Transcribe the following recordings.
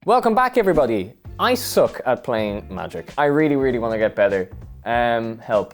Welcome back, everybody. I suck at playing Magic. I really, really want to get better. Help.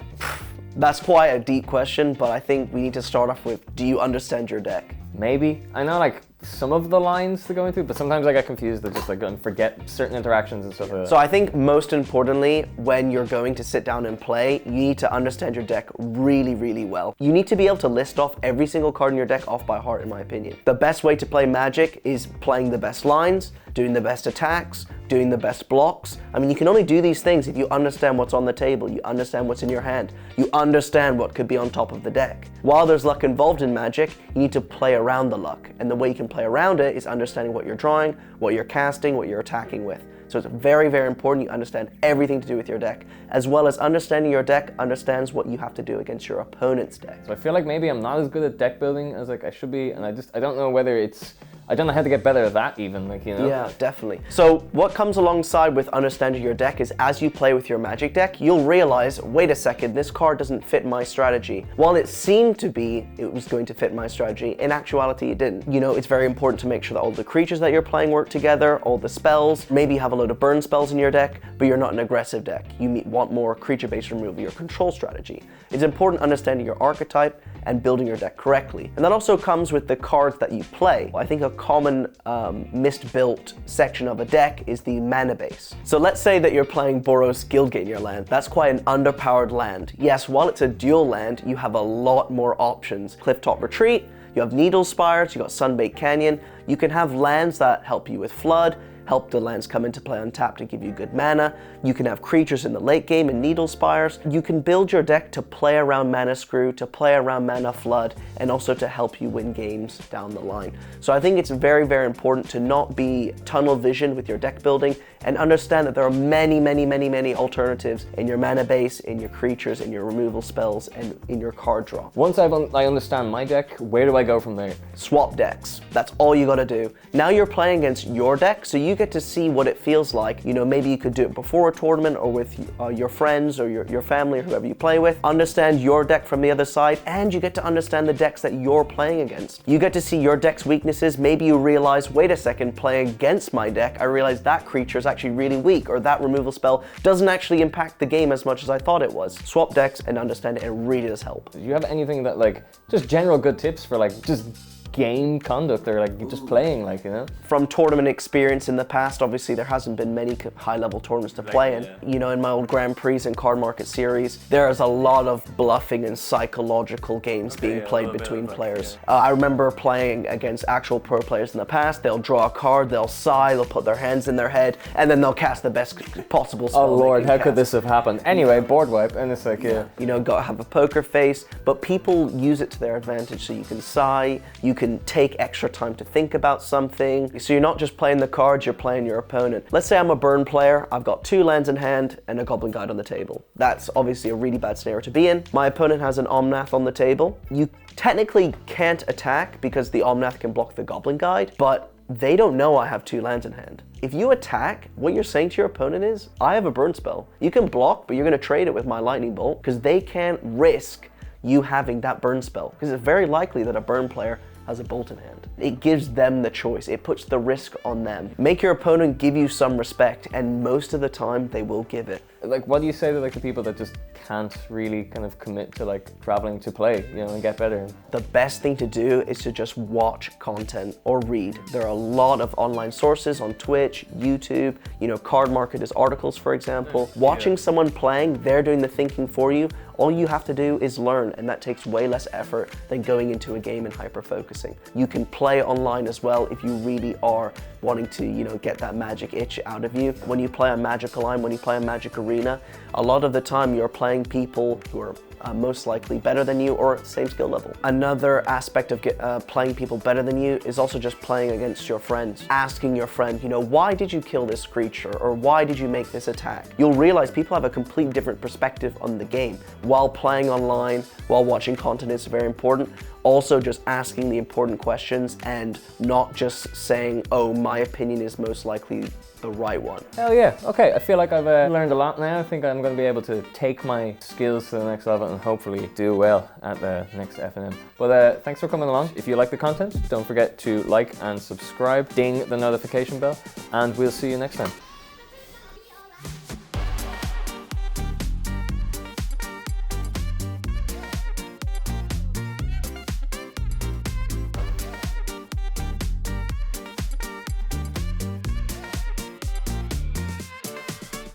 That's quite a deep question, but I think we need to start off with, do you understand your deck? Maybe. I know like some of the lines to go into, but sometimes I get confused. I just like forget certain interactions and stuff like that. So I think most importantly, when you're going to sit down and play, you need to understand your deck really, really well. You need to be able to list off every single card in your deck off by heart, in my opinion. The best way to play Magic is playing the best lines, doing the best attacks, doing the best blocks. I mean, you can only do these things if you understand what's on the table, you understand what's in your hand, you understand what could be on top of the deck. While there's luck involved in Magic, you need to play around the luck. And the way you can play around it is understanding what you're drawing, what you're casting, what you're attacking with. So it's very, very important you understand everything to do with your deck, as well as understanding your deck understands what you have to do against your opponent's deck. So I feel like maybe I'm not as good at deck building as like I should be, and I don't know whether I don't know how to get better at that even, like, you know? Yeah, definitely. So what comes alongside with understanding your deck is as you play with your Magic deck, you'll realize, wait a second, this card doesn't fit my strategy. While it seemed to be it was going to fit my strategy, in actuality it didn't. You know, it's very important to make sure that all the creatures that you're playing work together, all the spells, maybe you have a load of burn spells in your deck, but you're not an aggressive deck. You want more creature-based removal, your control strategy. It's important understanding your archetype and building your deck correctly. And that also comes with the cards that you play. I think a common misbuilt section of a deck is the mana base. So let's say that you're playing Boros Guildgate in your land. That's quite an underpowered land. Yes, while it's a dual land, you have a lot more options. Clifftop Retreat, you have Needle Spires, you got Sunbaked Canyon. You can have lands that help you with Flood, help the lands come into play untapped to give you good mana. You can have creatures in the late game in Needle Spires. You can build your deck to play around Mana Screw, to play around Mana Flood, and also to help you win games down the line. So I think it's very, very important to not be tunnel vision with your deck building and understand that there are many, many, many, many alternatives in your mana base, in your creatures, in your removal spells, and in your card draw. Once I understand my deck, where do I go from there? Swap decks. That's all you gotta do. Now you're playing against your deck, so you get to see what it feels like. You know, maybe you could do it before a tournament or with your friends or your family or whoever you play with. Understand your deck from the other side, and you get to understand the decks that you're playing against. You get to see your deck's weaknesses. Maybe you realize, wait a second, playing against my deck, I realize that creature is actually really weak, or that removal spell doesn't actually impact the game as much as I thought it was. Swap decks and understand it, it really does help. Do you have anything that like, just general good tips for like, just game conduct or like just playing, like, you know? From tournament experience in the past, obviously there hasn't been many high-level tournaments to play in. You know, in my old Grand Prix and Cardmarket series, there is a lot of bluffing and psychological games being played between players. I remember playing against actual pro players in the past. They'll draw a card, they'll sigh, they'll put their hands in their head, and then they'll cast the best possible spell. Oh Lord, how could this have happened? Anyway, board wipe, and it's like, yeah. You know, gotta have a poker face, but people use it to their advantage, so you can sigh, you can take extra time to think about something. So you're not just playing the cards, you're playing your opponent. Let's say I'm a burn player, I've got 2 lands in hand and a Goblin Guide on the table. That's obviously a really bad scenario to be in. My opponent has an Omnath on the table. You technically can't attack because the Omnath can block the Goblin Guide, but they don't know I have 2 lands in hand. If you attack, what you're saying to your opponent is, I have a burn spell. You can block, but you're gonna trade it with my Lightning Bolt because they can't risk you having that burn spell, because it's very likely that a burn player has a bolt in hand. It gives them the choice. It puts the risk on them. Make your opponent give you some respect, and most of the time they will give it. Like, what do you say to like the people that just can't really kind of commit to like traveling to play, you know, and get better? The best thing to do is to just watch content or read. There are a lot of online sources on Twitch, YouTube, you know, Cardmarket is articles, for example. Watching someone playing, they're doing the thinking for you. All you have to do is learn, and that takes way less effort than going into a game and hyper-focusing. You can play online as well if you really are wanting to, you know, get that magic itch out of you. When you play a Magic Online, when you play a Magic Arena, a lot of the time you're playing people who are most likely better than you or same skill level. Another aspect of playing people better than you is also just playing against your friends. Asking your friend, you know, why did you kill this creature, or why did you make this attack? You'll realize people have a completely different perspective on the game. While playing online, while watching content is very important, also just asking the important questions and not just saying, oh, my opinion is most likely the right one. Hell yeah. Okay, I feel like I've learned a lot now. I think I'm going to be able to take my skills to the next level and hopefully do well at the next FNM. But thanks for coming along. If you like the content, don't forget to like and subscribe, ding the notification bell, and we'll see you next time.